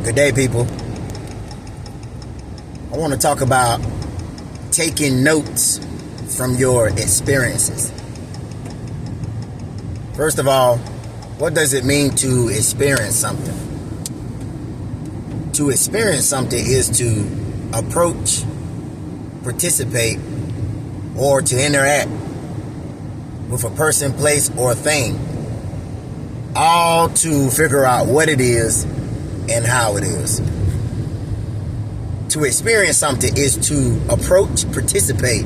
Good day, people. I want to talk about taking notes from your experiences. First of all, what does it mean to experience something? To experience something is to approach, participate, or to interact with a person, place, or thing, all to figure out what it is and how it is. To experience something is to approach, participate,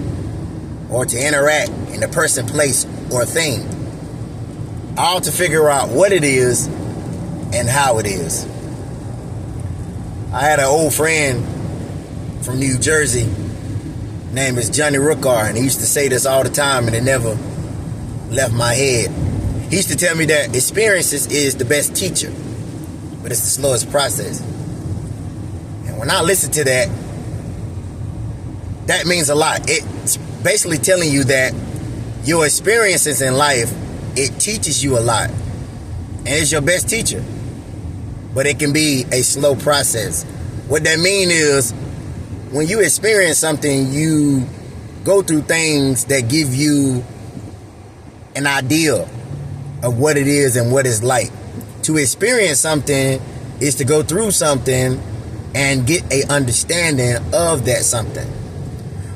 or to interact in a person, place, or thing, all to figure out what it is and how it is. I had an old friend from New Jersey, name is Johnny Rookar, and he used to say this all the time, and it never left my head. He used to tell me that experiences is the best teacher, but it's the slowest process. And when I listen to that, that means a lot. It's basically telling you that your experiences in life, it teaches you a lot, and it's your best teacher, but it can be a slow process. What that means is, when you experience something, you go through things that give you an idea of what it is and what it's like. To experience something is to go through something and get a understanding of that something.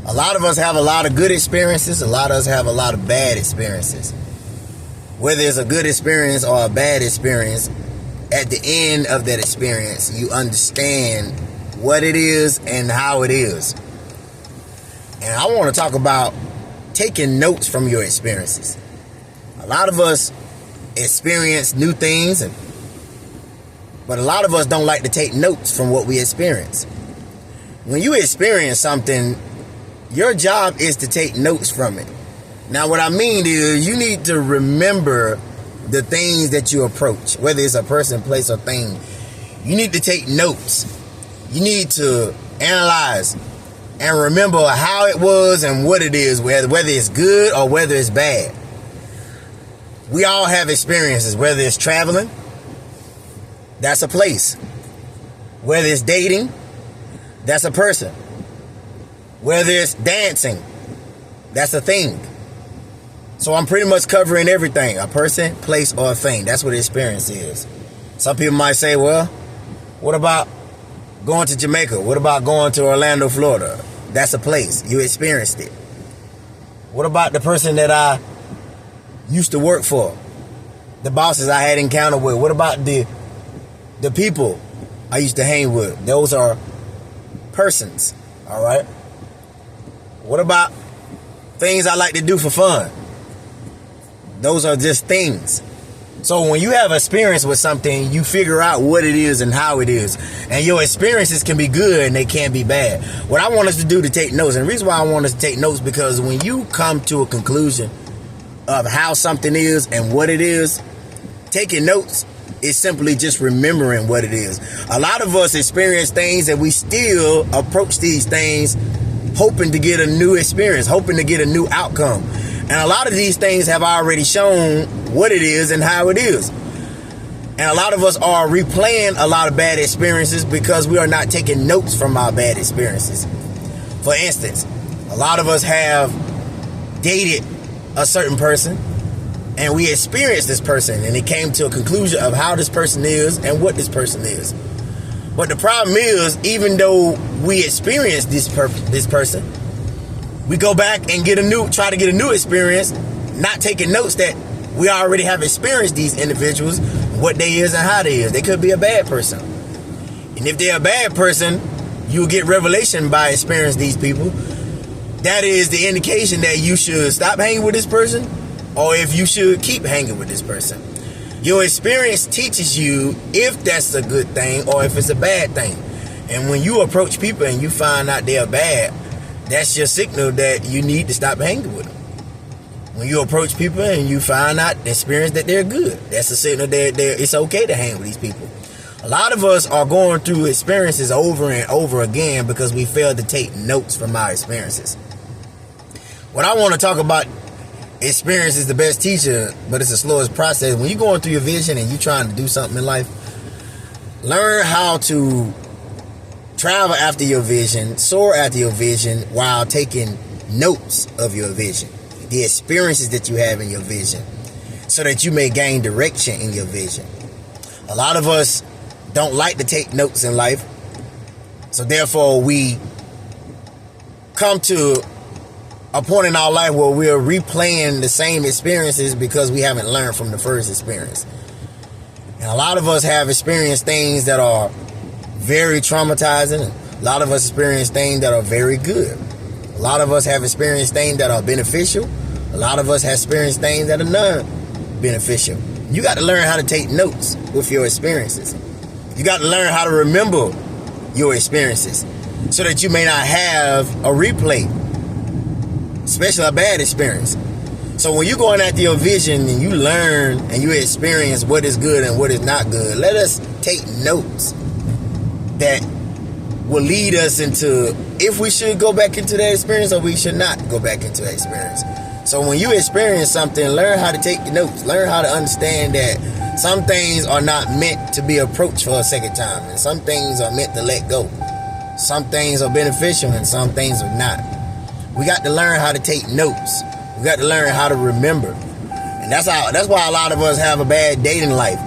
A lot of us have a lot of good experiences. A lot of us have a lot of bad experiences. Whether it's a good experience or a bad experience, at the end of that experience, you understand what it is and how it is. And I want to talk about taking notes from your experiences. A lot of us experience new things, but a lot of us don't like to take notes from what we experience. When you experience something, your job is to take notes from it. Now, what I mean is, you need to remember the things that you approach, whether it's a person, place, or thing. You need to take notes. You need to analyze and remember how it was and what it is, whether it's good or whether it's bad. We all have experiences, whether it's traveling, that's a place. Whether it's dating, that's a person. Whether it's dancing, that's a thing. So I'm pretty much covering everything, a person, place, or a thing. That's what experience is. Some people might say, well, what about going to Jamaica? What about going to Orlando, Florida? That's a place. You experienced it. What about the person that I used to work for? The bosses I had encounter with? What about the people I used to hang with? Those are persons, all right? What about things I like to do for fun? Those are just things. So when you have experience with something, you figure out what it is and how it is. And your experiences can be good and they can be bad. What I want us to do to take notes, and the reason why I want us to take notes, because when you come to a conclusion of how something is and what it is, taking notes is simply just remembering what it is. A lot of us experience things and we still approach these things hoping to get a new experience, hoping to get a new outcome. And a lot of these things have already shown what it is and how it is. And a lot of us are replaying a lot of bad experiences because we are not taking notes from our bad experiences. For instance, a lot of us have dated a certain person and we experienced this person and it came to a conclusion of how this person is and what this person is. But the problem is, even though we experienced this person, we go back and try to get a new experience, not taking notes that we already have experienced these individuals, what they is and how they is. They could be a bad person. And if they're a bad person, you'll get revelation by experiencing these people. That is the indication that you should stop hanging with this person, or if you should keep hanging with this person. Your experience teaches you if that's a good thing or if it's a bad thing. And when you approach people and you find out they're bad, that's your signal that you need to stop hanging with them. When you approach people and you find out, experience that they're good, that's a signal that it's okay to hang with these people. A lot of us are going through experiences over and over again because we failed to take notes from our experiences. What I want to talk about, experience is the best teacher, but it's the slowest process. When you're going through your vision and you're trying to do something in life, Learn how to travel after your vision, soar after your vision while taking notes of your vision, the experiences that you have in your vision, so that you may gain direction in your vision. A lot of us don't like to take notes in life, so therefore we come to a point in our life where we're replaying the same experiences because we haven't learned from the first experience. And a lot of us have experienced things that are very traumatizing. A lot of us experience things that are very good. A lot of us have experienced things that are beneficial. A lot of us have experienced things that are non-beneficial. You got to learn how to take notes with your experiences. You got to learn how to remember your experiences so that you may not have a replay, especially a bad experience. So when you're going after your vision and you learn and you experience what is good and what is not good, let us take notes that will lead us into if we should go back into that experience or we should not go back into that experience. So when you experience something, learn how to take notes. Learn how to understand that some things are not meant to be approached for a second time, and some things are meant to let go. Some things are beneficial and some things are not. We got to learn how to take notes. We got to learn how to remember. And that's why a lot of us have a bad dating life.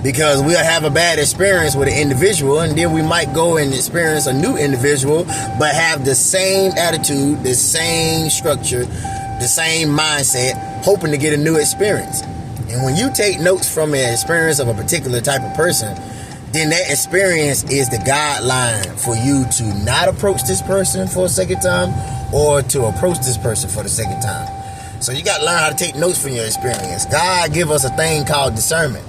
Because we'll have a bad experience with an individual, and then we might go and experience a new individual, but have the same attitude, the same structure, the same mindset, hoping to get a new experience. And when you take notes from an experience of a particular type of person, then that experience is the guideline for you to not approach this person for a second time or to approach this person for the second time. So you got to learn how to take notes from your experience. God give us a thing called discernment.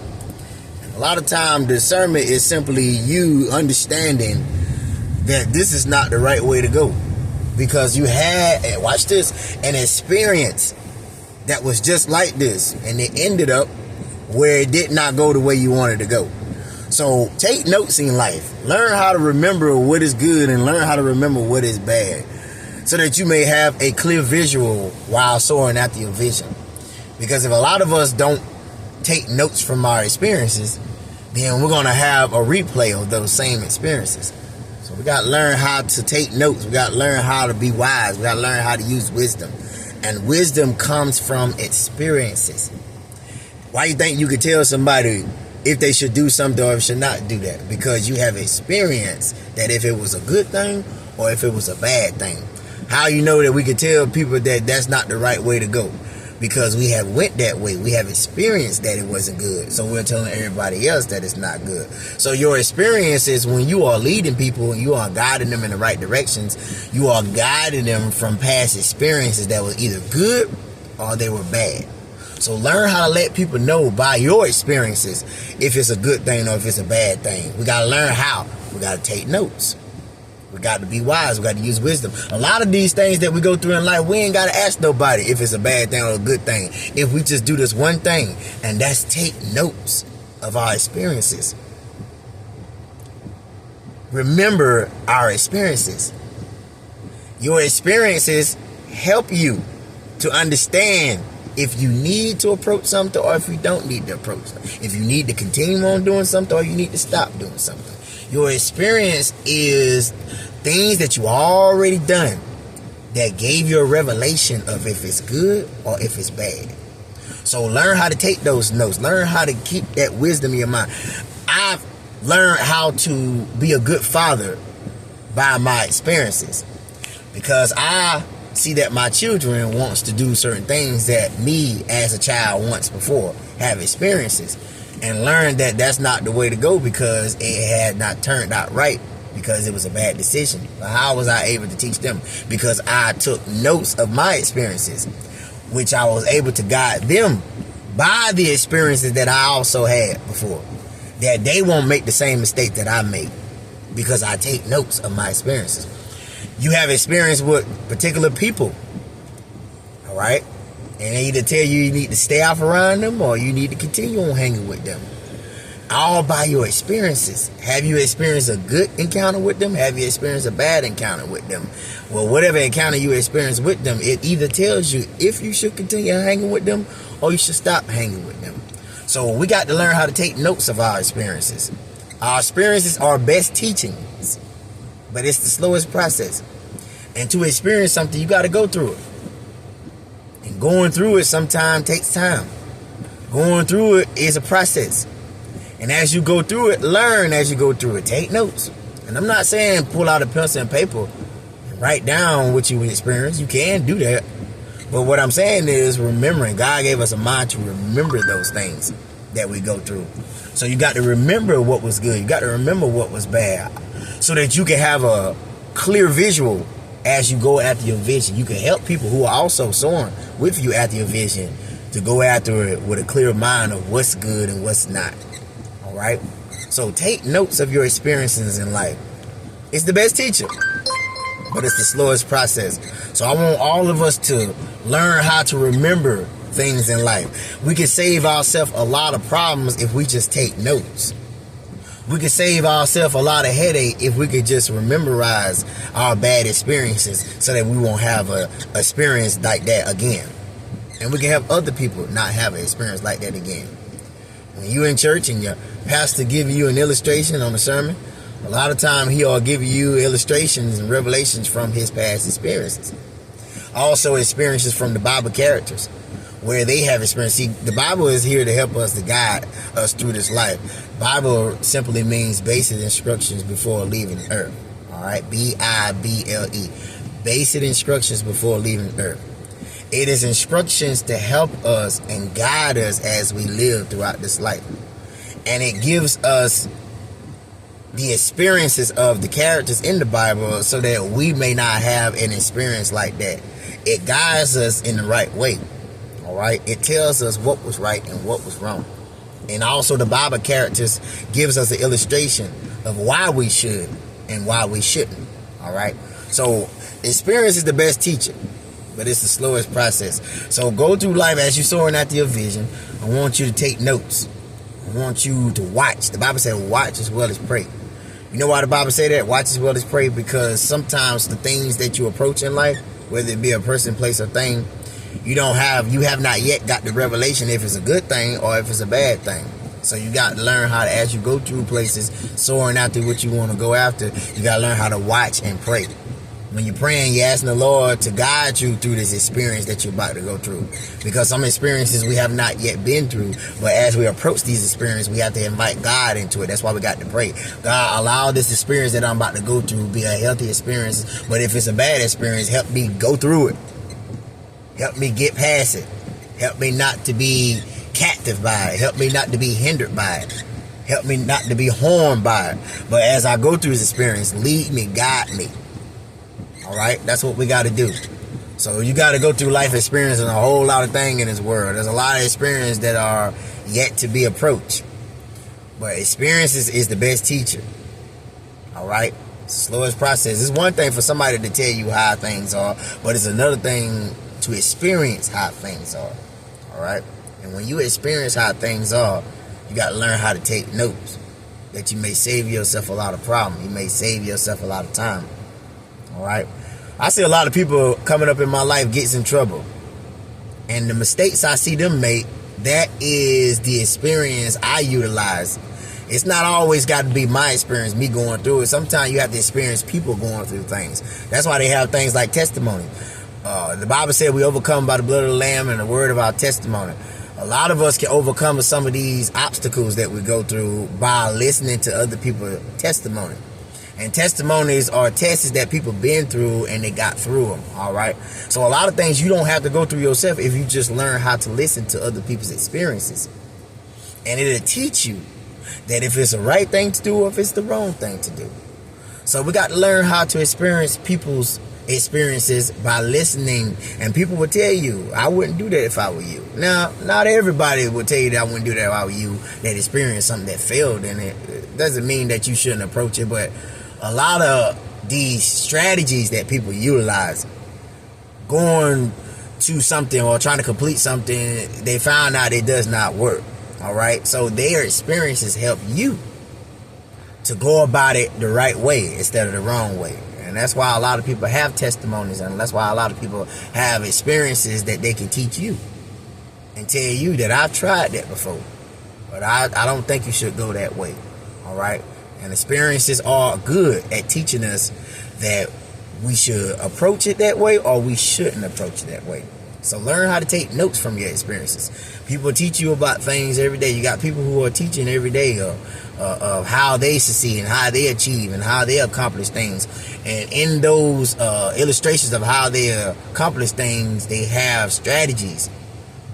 A lot of time, discernment is simply you understanding that this is not the right way to go. Because you had, and watch this, an experience that was just like this. And it ended up where it did not go the way you wanted to go. So take notes in life. Learn how to remember what is good and learn how to remember what is bad. So that you may have a clear visual while soaring after your vision. Because if a lot of us don't take notes from our experiences, then we're going to have a replay of those same experiences. So we got to learn how to take notes. We got to learn how to be wise. We got to learn how to use wisdom. And wisdom comes from experiences. Why you think you could tell somebody if they should do something or if should not do that? Because you have experience that if it was a good thing or if it was a bad thing. How you know that we can tell people that that's not the right way to go? Because we have went that way. We have experienced that it wasn't good. So we're telling everybody else that it's not good. So your experiences, when you are leading people and you are guiding them in the right directions, you are guiding them from past experiences that were either good or they were bad. So learn how to let people know by your experiences if it's a good thing or if it's a bad thing. We got to learn how. We got to take notes. We got to be wise. We got to use wisdom. A lot of these things that we go through in life, we ain't got to ask nobody if it's a bad thing or a good thing. If we just do this one thing, and that's take notes of our experiences. Remember our experiences. Your experiences help you to understand if you need to approach something or if you don't need to approach something. If you need to continue on doing something or you need to stop doing something. Your experience is things that you already done that gave you a revelation of if it's good or if it's bad. So learn how to take those notes. Learn how to keep that wisdom in your mind. I've learned how to be a good father by my experiences. Because I see that my children wants to do certain things that me as a child once before have experiences. And learn that that's not the way to go because it had not turned out right because it was a bad decision. But how was I able to teach them? Because I took notes of my experiences, which I was able to guide them by the experiences that I also had before. That they won't make the same mistake that I made because I take notes of my experiences. You have experience with particular people, all right? And they either tell you need to stay off around them or you need to continue on hanging with them. All by your experiences. Have you experienced a good encounter with them? Have you experienced a bad encounter with them? Well, whatever encounter you experience with them, it either tells you if you should continue hanging with them or you should stop hanging with them. So we got to learn how to take notes of our experiences. Our experiences are best teachings, but it's the slowest process. And to experience something, you got to go through it. And going through it sometimes takes time. Going through it is a process. And as you go through it, learn as you go through it. Take notes. And I'm not saying pull out a pencil and paper and write down what you experience. You can do that. But what I'm saying is remembering. God gave us a mind to remember those things that we go through. So you got to remember what was good. You got to remember what was bad, so that you can have a clear visual as you go after your vision. You can help people who are also soaring with you after your vision to go after it with a clear mind of what's good and what's not. All right? So take notes of your experiences in life. It's the best teacher, but it's the slowest process. So I want all of us to learn how to remember things in life. We can save ourselves a lot of problems if we just take notes. We could save ourselves a lot of headache if we could just memorize our bad experiences so that we won't have a experience like that again. And we can help other people not have an experience like that again. When you're in church and your pastor gives you an illustration on a sermon, a lot of time he'll give you illustrations and revelations from his past experiences. Also experiences from the Bible characters where they have experience. See, the Bible is here to help us, to guide us through this life. Bible simply means basic instructions before leaving earth. All right, B-I-B-L-E. Basic instructions before leaving earth. It is instructions to help us and guide us as we live throughout this life. And it gives us the experiences of the characters in the Bible so that we may not have an experience like that. It guides us in the right way. All right. It tells us what was right and what was wrong. And also the Bible characters gives us an illustration of why we should and why we shouldn't. All right. So experience is the best teacher, but it's the slowest process. So go through life as you're soaring after your vision. I want you to take notes. I want you to watch. The Bible said watch as well as pray. You know why the Bible say that? Watch as well as pray, because sometimes the things that you approach in life, whether it be a person, place, or thing, you have not yet got the revelation if it's a good thing or if it's a bad thing. So you got to learn how to, as you go through places, soaring after what you want to go after, you got to learn how to watch and pray. When you're praying, you're asking the Lord to guide you through this experience that you're about to go through. Because some experiences we have not yet been through, but as we approach these experiences, we have to invite God into it. That's why we got to pray. God, allow this experience that I'm about to go through be a healthy experience. But if it's a bad experience, help me go through it. Help me get past it. Help me not to be captive by it. Help me not to be hindered by it. Help me not to be harmed by it. But as I go through this experience, lead me, guide me. All right? That's what we got to do. So you got to go through life experiencing a whole lot of things in this world. There's a lot of experiences that are yet to be approached. But experiences is the best teacher. All right? Slowest process. It's one thing for somebody to tell you how things are, but it's another thing to experience how things are. All right? And when you experience how things are, you got to learn how to take notes, that you may save yourself a lot of problems. You may save yourself a lot of time. All right? I see a lot of people coming up in my life gets in trouble. And the mistakes I see them make, that is the experience I utilize. It's not always got to be my experience, me going through it. Sometimes you have to experience people going through things. That's why they have things like testimony. The Bible said we overcome by the blood of the Lamb and the word of our testimony. A lot of us can overcome some of these obstacles that we go through by listening to other people's testimony. And testimonies are tests that people been through and they got through them. All right. So a lot of things you don't have to go through yourself if you just learn how to listen to other people's experiences. And it'll teach you that if it's the right thing to do or if it's the wrong thing to do. So we got to learn how to experience people's experiences by listening. And people will tell you, I wouldn't do that if I were you. Now, not everybody will tell you that I wouldn't do that if I were you, that experienced something that failed in it. It doesn't mean that you shouldn't approach it, but a lot of these strategies that people utilize, going to something or trying to complete something, they found out it does not work. All right. So their experiences help you to go about it the right way instead of the wrong way. And that's why a lot of people have testimonies, and that's why a lot of people have experiences that they can teach you and tell you that I've tried that before, but I don't think you should go that way. All right. And experiences are good at teaching us that we should approach it that way or we shouldn't approach it that way. So learn how to take notes from your experiences. People teach you about things every day. You got people who are teaching every day of how they succeed and how they achieve and how they accomplish things. And in those illustrations of how they accomplish things, they have strategies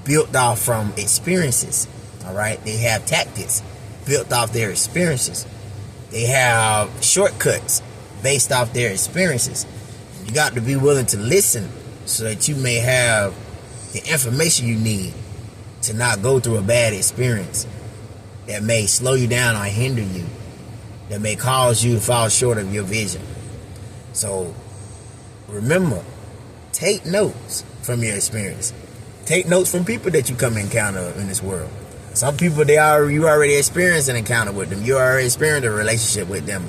built off from experiences. All right, they have tactics built off their experiences. They have shortcuts based off their experiences. You got to be willing to listen so that you may have the information you need to not go through a bad experience that may slow you down or hinder you, that may cause you to fall short of your vision. So remember, take notes from your experience. Take notes from people that you come encounter in this world. Some people, you already experienced an encounter with them. You already experienced a relationship with them.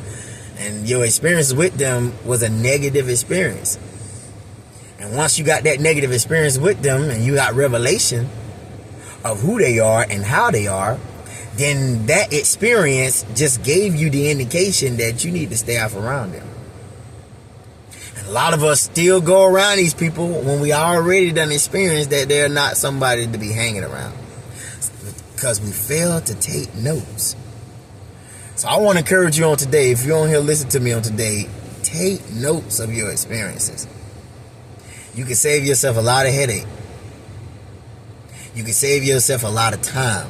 And your experience with them was a negative experience. And once you got that negative experience with them and you got revelation of who they are and how they are, then that experience just gave you the indication that you need to stay off around them. And a lot of us still go around these people when we already done experience that they're not somebody to be hanging around, because we fail to take notes. So I want to encourage you on today, if you're on here, listen to me on today, take notes of your experiences. You can save yourself a lot of headache. You can save yourself a lot of time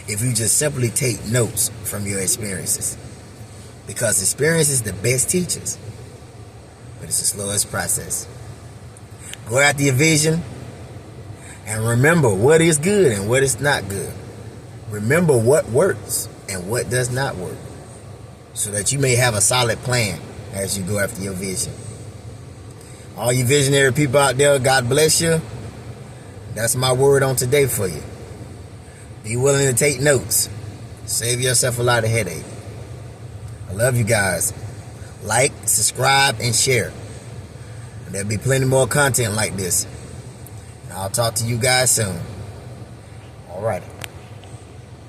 if you just simply take notes from your experiences. Because experience is the best teachers, but it's the slowest process. Go after your vision and remember what is good and what is not good. Remember what works and what does not work, so that you may have a solid plan as you go after your vision. All you visionary people out there, God bless you. That's my word on today for you. Be willing to take notes. Save yourself a lot of headache. I love you guys. Like, subscribe, and share. There'll be plenty more content like this. And I'll talk to you guys soon. All right.